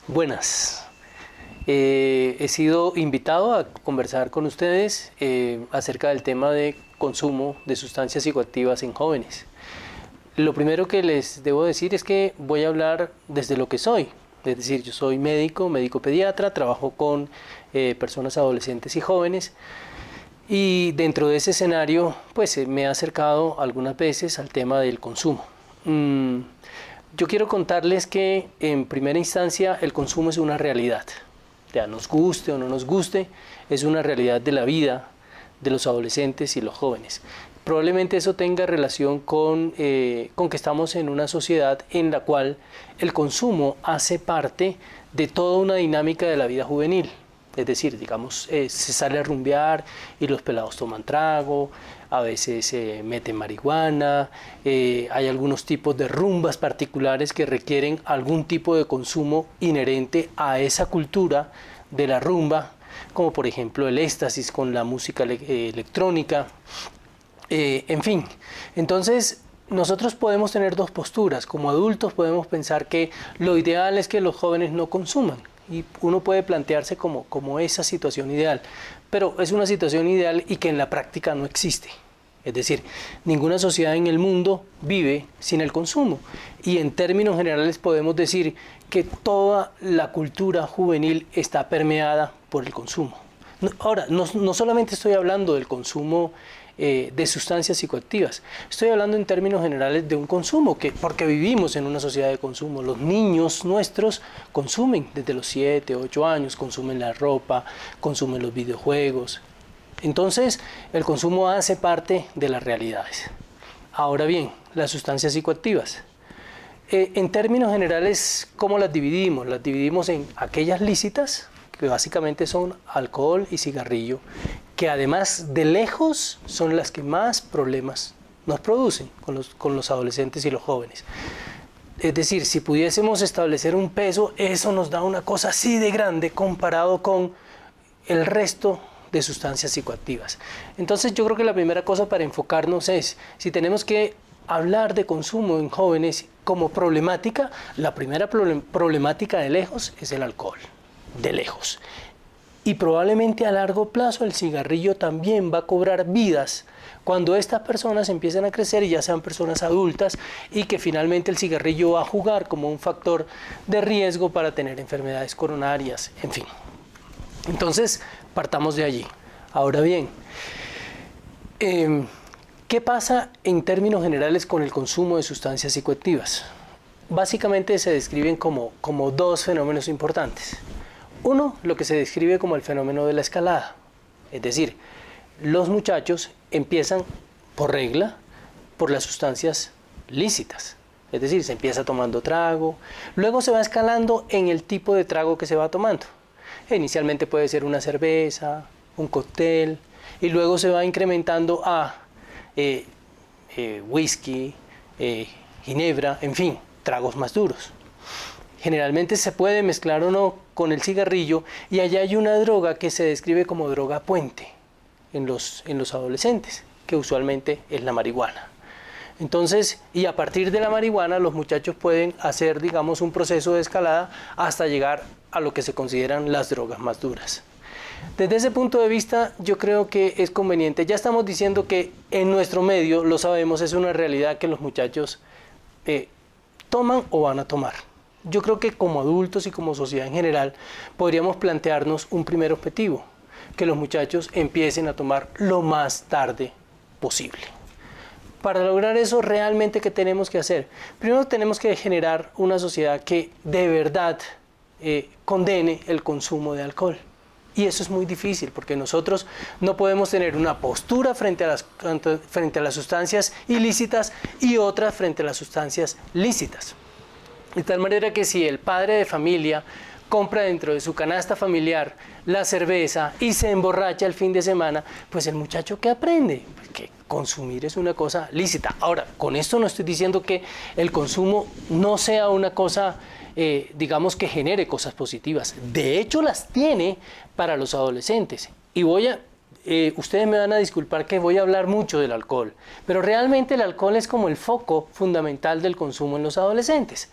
Buenas. He sido invitado a conversar con ustedes acerca del tema de consumo de sustancias psicoactivas en jóvenes. Lo primero que les debo decir es que voy a hablar desde lo que soy. Es decir, yo soy médico pediatra, trabajo con personas adolescentes y jóvenes. Y dentro de ese escenario, pues me he acercado algunas veces al tema del consumo. Yo quiero contarles que en primera instancia el consumo es una realidad. Ya nos guste o no nos guste, es una realidad de la vida de los adolescentes y los jóvenes. Probablemente eso tenga relación con que estamos en una sociedad en la cual el consumo hace parte de toda una dinámica de la vida juvenil. Es decir, digamos, se sale a rumbear y los pelados toman trago, a veces se meten marihuana, hay algunos tipos de rumbas particulares que requieren algún tipo de consumo inherente a esa cultura de la rumba, como por ejemplo el éxtasis con la música electrónica, en fin. Entonces, nosotros podemos tener dos posturas. Como adultos podemos pensar que lo ideal es que los jóvenes no consuman. Y uno puede plantearse como esa situación ideal, pero es una situación ideal y que en la práctica no existe. Es decir, ninguna sociedad en el mundo vive sin el consumo. Y en términos generales podemos decir que toda la cultura juvenil está permeada por el consumo. Ahora, no solamente estoy hablando del consumo de sustancias psicoactivas. Estoy hablando en términos generales de un consumo, porque vivimos en una sociedad de consumo. Los niños nuestros consumen desde los 7, 8 años, consumen la ropa, consumen los videojuegos. Entonces, el consumo hace parte de las realidades. Ahora bien, las sustancias psicoactivas. En términos generales, ¿cómo las dividimos? Las dividimos en aquellas lícitas, que básicamente son alcohol y cigarrillo, que además de lejos son las que más problemas nos producen con los adolescentes y los jóvenes. Es decir, si pudiésemos establecer un peso, eso nos da una cosa así de grande comparado con el resto de sustancias psicoactivas. Entonces yo creo que la primera cosa para enfocarnos es, si tenemos que hablar de consumo en jóvenes como problemática, la primera problemática de lejos es el alcohol, de lejos. Y probablemente a largo plazo el cigarrillo también va a cobrar vidas cuando estas personas empiecen a crecer y ya sean personas adultas, y que finalmente el cigarrillo va a jugar como un factor de riesgo para tener enfermedades coronarias, en fin. Entonces, partamos de allí. Ahora bien, ¿qué pasa en términos generales con el consumo de sustancias psicoactivas? Básicamente se describen como dos fenómenos importantes. Uno, lo que se describe como el fenómeno de la escalada. Es decir, los muchachos empiezan por regla por las sustancias lícitas. Es decir, se empieza tomando trago, luego se va escalando en el tipo de trago que se va tomando. Inicialmente puede ser una cerveza, un cóctel, y luego se va incrementando a whisky, ginebra, en fin, tragos más duros. Generalmente se puede mezclar o no con el cigarrillo, y allá hay una droga que se describe como droga puente en los adolescentes, que usualmente es la marihuana. Entonces, y a partir de la marihuana los muchachos pueden hacer, digamos, un proceso de escalada hasta llegar a lo que se consideran las drogas más duras. Desde ese punto de vista, yo creo que es conveniente. Ya estamos diciendo que en nuestro medio, lo sabemos, es una realidad que los muchachos toman o van a tomar. Yo creo que como adultos y como sociedad en general podríamos plantearnos un primer objetivo: que los muchachos empiecen a tomar lo más tarde posible. Para lograr eso, realmente, ¿qué tenemos que hacer? Primero tenemos que generar una sociedad que de verdad condene el consumo de alcohol. Y eso es muy difícil, porque nosotros no podemos tener una postura frente a las sustancias ilícitas y otra frente a las sustancias lícitas. De tal manera que si el padre de familia compra dentro de su canasta familiar la cerveza y se emborracha el fin de semana, pues el muchacho, ¿qué aprende? Pues que consumir es una cosa lícita. Ahora, con esto no estoy diciendo que el consumo no sea una cosa, digamos, que genere cosas positivas. De hecho, las tiene para los adolescentes. Y ustedes me van a disculpar que voy a hablar mucho del alcohol, pero realmente el alcohol es como el foco fundamental del consumo en los adolescentes.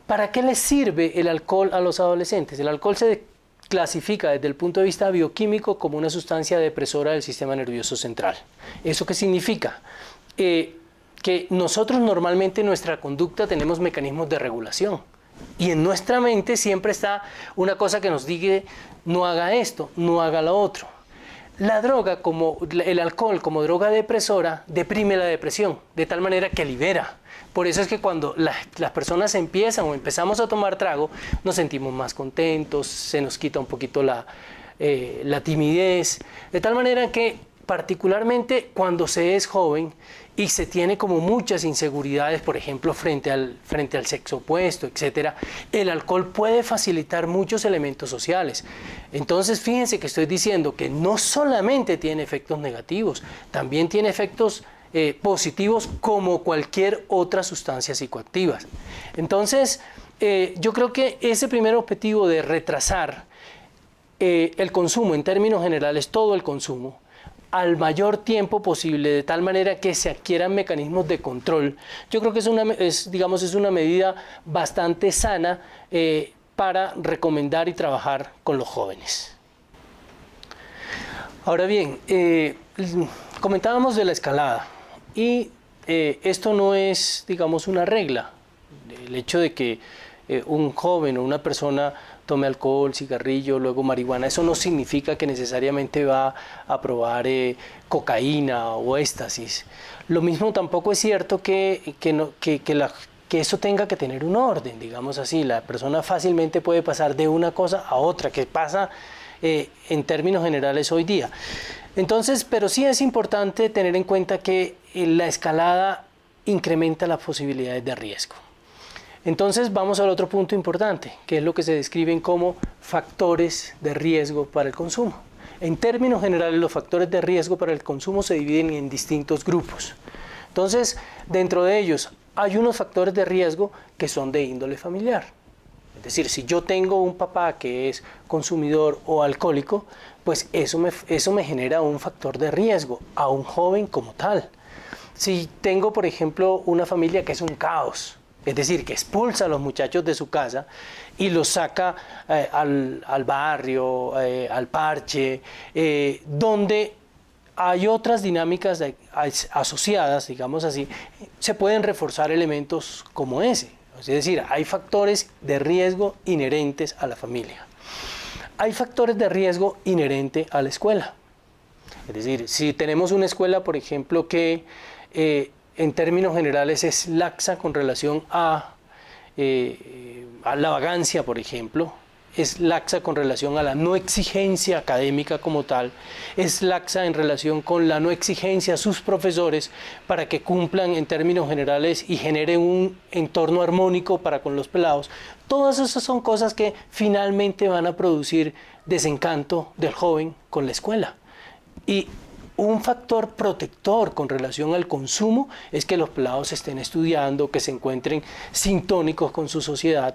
¿Para qué les sirve el alcohol a los adolescentes? El alcohol se clasifica desde el punto de vista bioquímico como una sustancia depresora del sistema nervioso central. ¿Eso qué significa? Que nosotros normalmente en nuestra conducta tenemos mecanismos de regulación y en nuestra mente siempre está una cosa que nos diga no haga esto, no haga lo otro. La droga, como el alcohol como droga depresora, deprime la depresión de tal manera que libera. Por eso es que cuando las personas empiezan o empezamos a tomar trago, nos sentimos más contentos, se nos quita un poquito la timidez, de tal manera que particularmente cuando se es joven y se tiene como muchas inseguridades, por ejemplo, frente al sexo opuesto, etc., el alcohol puede facilitar muchos elementos sociales. Entonces, fíjense que estoy diciendo que no solamente tiene efectos negativos, también tiene efectos positivos como cualquier otra sustancia psicoactiva. Entonces, yo creo que ese primer objetivo de retrasar el consumo, en términos generales, todo el consumo, al mayor tiempo posible, de tal manera que se adquieran mecanismos de control. Yo creo que es una medida bastante sana para recomendar y trabajar con los jóvenes. Ahora bien, comentábamos de la escalada y esto no es, digamos, una regla. El hecho de que un joven o una persona tome alcohol, cigarrillo, luego marihuana, eso no significa que necesariamente va a probar cocaína o éxtasis. Lo mismo tampoco es cierto que eso tenga que tener un orden, digamos así. La persona fácilmente puede pasar de una cosa a otra, que pasa en términos generales hoy día. Entonces, pero sí es importante tener en cuenta que la escalada incrementa las posibilidades de riesgo. Entonces vamos al otro punto importante, que es lo que se describen como factores de riesgo para el consumo. En términos generales, los factores de riesgo para el consumo se dividen en distintos grupos. Entonces, dentro de ellos hay unos factores de riesgo que son de índole familiar. Es decir, si yo tengo un papá que es consumidor o alcohólico, pues eso me genera un factor de riesgo a un joven como tal. Si tengo, por ejemplo, una familia que es un caos, es decir, que expulsa a los muchachos de su casa y los saca al barrio, al parche, donde hay otras dinámicas asociadas, digamos así, se pueden reforzar elementos como ese. Es decir, hay factores de riesgo inherentes a la familia. Hay factores de riesgo inherente a la escuela. Es decir, si tenemos una escuela, por ejemplo, que en términos generales es laxa con relación a la vagancia, por ejemplo, es laxa con relación a la no exigencia académica como tal, es laxa en relación con la no exigencia a sus profesores para que cumplan en términos generales y generen un entorno armónico para con los pelados. Todas esas son cosas que finalmente van a producir desencanto del joven con la escuela. Y un factor protector con relación al consumo es que los pelados estén estudiando, que se encuentren sintónicos con su sociedad.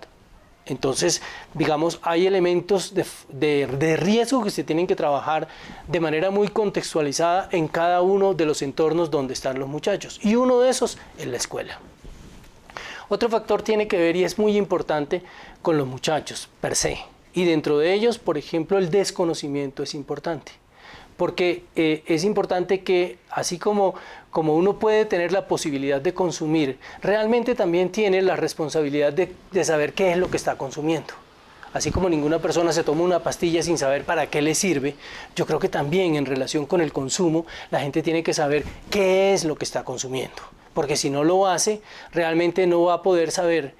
Entonces, digamos, hay elementos de riesgo que se tienen que trabajar de manera muy contextualizada en cada uno de los entornos donde están los muchachos. Y uno de esos es la escuela. Otro factor tiene que ver y es muy importante con los muchachos per se. Y dentro de ellos, por ejemplo, el desconocimiento es importante. Porque es importante que, así como uno puede tener la posibilidad de consumir, realmente también tiene la responsabilidad de saber qué es lo que está consumiendo. Así como ninguna persona se toma una pastilla sin saber para qué le sirve, yo creo que también en relación con el consumo, la gente tiene que saber qué es lo que está consumiendo. Porque si no lo hace, realmente no va a poder saber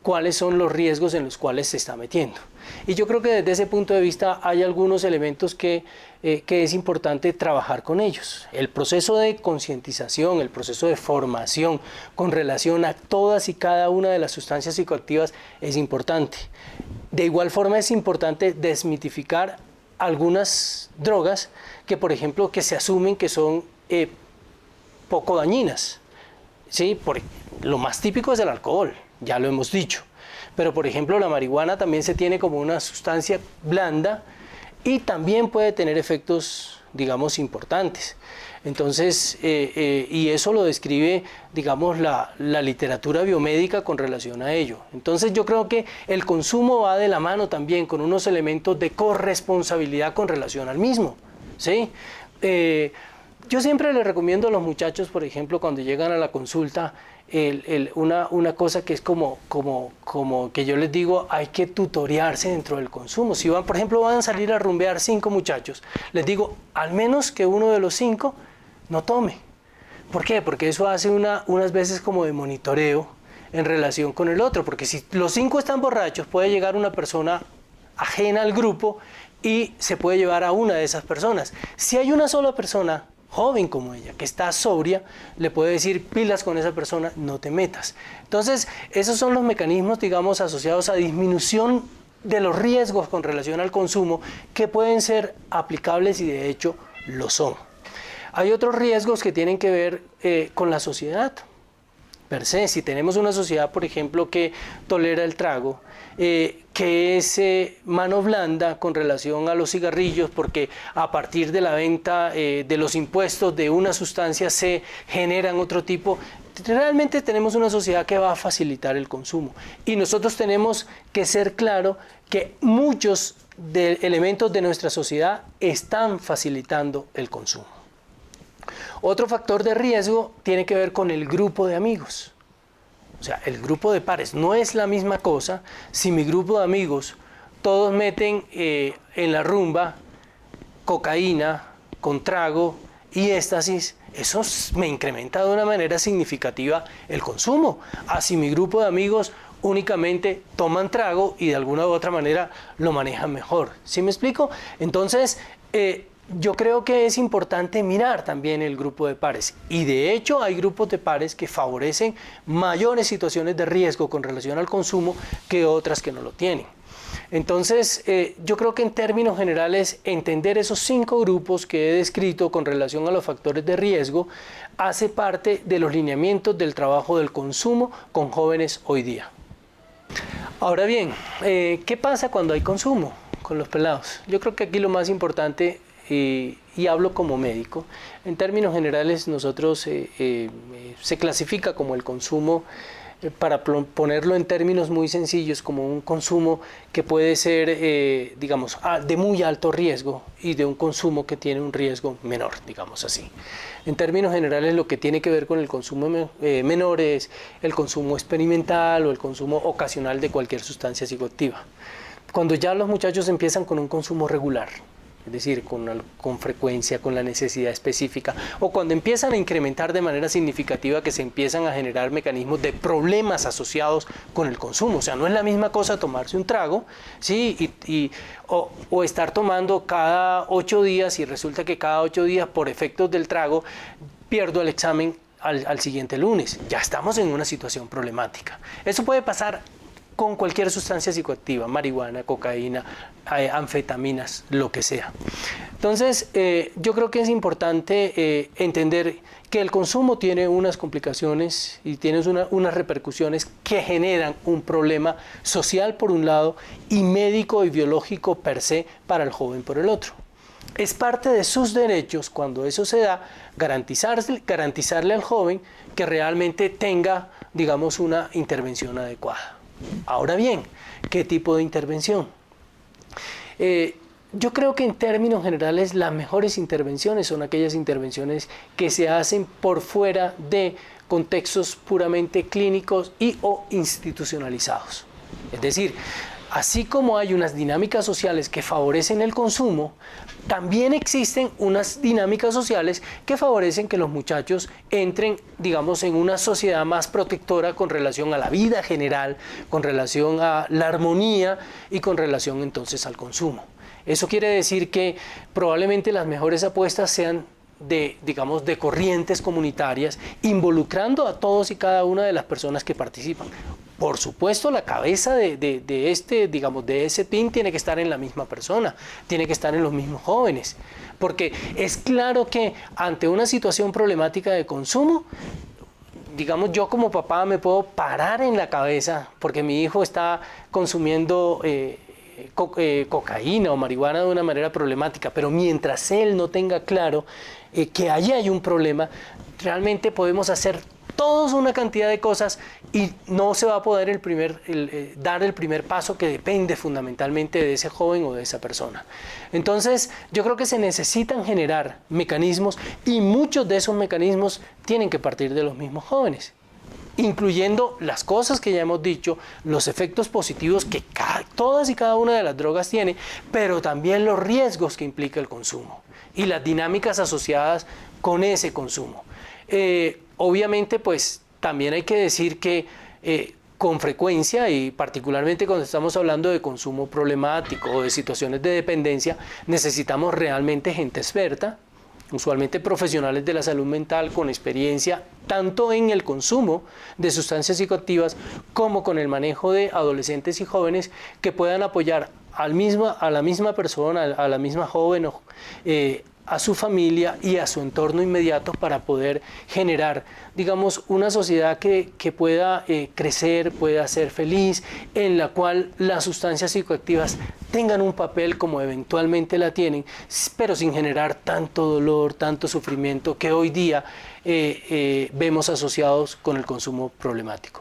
cuáles son los riesgos en los cuales se está metiendo. Y yo creo que desde ese punto de vista hay algunos elementos que es importante trabajar con ellos. El proceso de concientización, el proceso de formación con relación a todas y cada una de las sustancias psicoactivas es importante. De igual forma es importante desmitificar algunas drogas que, por ejemplo, que se asumen que son poco dañinas. ¿Sí? Lo más típico es el alcohol, ya lo hemos dicho. Pero, por ejemplo, la marihuana también se tiene como una sustancia blanda y también puede tener efectos digamos, importantes. Entonces, y eso lo describe, digamos, la literatura biomédica con relación a ello. Entonces yo creo que el consumo va de la mano también con unos elementos de corresponsabilidad con relación al mismo, ¿sí? Yo siempre les recomiendo a los muchachos, por ejemplo, cuando llegan a la consulta, una cosa que es como que yo les digo, hay que tutorearse dentro del consumo. Si van, por ejemplo, van a salir a rumbear 5 muchachos, les digo, al menos que uno de los 5 no tome. ¿Por qué? Porque eso hace unas veces como de monitoreo en relación con el otro, porque si los 5 están borrachos, puede llegar una persona ajena al grupo y se puede llevar a una de esas personas. Si hay una sola persona joven como ella, que está sobria, le puede decir, pilas con esa persona, no te metas. Entonces, esos son los mecanismos, digamos, asociados a disminución de los riesgos con relación al consumo, que pueden ser aplicables y de hecho lo son. Hay otros riesgos que tienen que ver con la sociedad per se. Si tenemos una sociedad, por ejemplo, que tolera el trago, que es mano blanda con relación a los cigarrillos, porque a partir de la venta de los impuestos de una sustancia se generan otro tipo, realmente tenemos una sociedad que va a facilitar el consumo. Y nosotros tenemos que ser claros que muchos elementos de nuestra sociedad están facilitando el consumo. Otro factor de riesgo tiene que ver con el grupo de amigos. O sea, el grupo de pares no es la misma cosa si mi grupo de amigos todos meten en la rumba cocaína con trago y éxtasis. Eso me incrementa de una manera significativa el consumo. Así mi grupo de amigos únicamente toman trago y de alguna u otra manera lo manejan mejor. ¿Sí me explico? Entonces, yo creo que es importante mirar también el grupo de pares, y de hecho hay grupos de pares que favorecen mayores situaciones de riesgo con relación al consumo que otras que no lo tienen. Entonces, yo creo que en términos generales entender esos 5 grupos que he descrito con relación a los factores de riesgo hace parte de los lineamientos del trabajo del consumo con jóvenes hoy día. Ahora bien, ¿qué pasa cuando hay consumo con los pelados? Yo creo que aquí lo más importante, y hablo como médico, en términos generales nosotros se clasifica como el consumo, para ponerlo en términos muy sencillos, como un consumo que puede ser, digamos, de muy alto riesgo y de un consumo que tiene un riesgo menor, digamos así. En términos generales, lo que tiene que ver con el consumo menor es el consumo experimental o el consumo ocasional de cualquier sustancia psicoactiva. Cuando ya los muchachos empiezan con un consumo regular, es decir, con frecuencia, con la necesidad específica, o cuando empiezan a incrementar de manera significativa, que se empiezan a generar mecanismos de problemas asociados con el consumo. O sea, no es la misma cosa tomarse un trago, ¿sí? o estar tomando cada 8 días y resulta que cada 8 días por efectos del trago pierdo el examen al siguiente lunes. Ya estamos en una situación problemática. Eso puede pasar con cualquier sustancia psicoactiva, marihuana, cocaína, anfetaminas, lo que sea. Entonces, yo creo que es importante entender que el consumo tiene unas complicaciones y tiene unas repercusiones que generan un problema social por un lado y médico y biológico per se para el joven por el otro. Es parte de sus derechos, cuando eso se da, garantizarle al joven que realmente tenga, digamos, una intervención adecuada. Ahora bien, ¿qué tipo de intervención? Yo creo que en términos generales las mejores intervenciones son aquellas intervenciones que se hacen por fuera de contextos puramente clínicos y o institucionalizados. Es decir, así como hay unas dinámicas sociales que favorecen el consumo, también existen unas dinámicas sociales que favorecen que los muchachos entren, digamos, en una sociedad más protectora con relación a la vida general, con relación a la armonía y con relación entonces al consumo. Eso quiere decir que probablemente las mejores apuestas sean digamos, de corrientes comunitarias, involucrando a todos y cada una de las personas que participan. Por supuesto, la cabeza digamos, de ese team tiene que estar en la misma persona, tiene que estar en los mismos jóvenes, porque es claro que ante una situación problemática de consumo, digamos, yo como papá me puedo parar en la cabeza porque mi hijo está consumiendo cocaína o marihuana de una manera problemática, pero mientras él no tenga claro que allí hay un problema, realmente podemos hacer todos una cantidad de cosas y no se va a poder dar el primer paso, que depende fundamentalmente de ese joven o de esa persona. Entonces, yo creo que se necesitan generar mecanismos, y muchos de esos mecanismos tienen que partir de los mismos jóvenes, incluyendo las cosas que ya hemos dicho, los efectos positivos que todas y cada una de las drogas tiene, pero también los riesgos que implica el consumo y las dinámicas asociadas con ese consumo. Obviamente, pues también hay que decir que con frecuencia, y particularmente cuando estamos hablando de consumo problemático o de situaciones de dependencia, necesitamos realmente gente experta, usualmente profesionales de la salud mental con experiencia tanto en el consumo de sustancias psicoactivas como con el manejo de adolescentes y jóvenes, que puedan apoyar a la misma persona, a la misma joven, a su familia y a su entorno inmediato, para poder generar, digamos, una sociedad que pueda crecer, pueda ser feliz, en la cual las sustancias psicoactivas tengan un papel como eventualmente la tienen, pero sin generar tanto dolor, tanto sufrimiento que hoy día vemos asociados con el consumo problemático.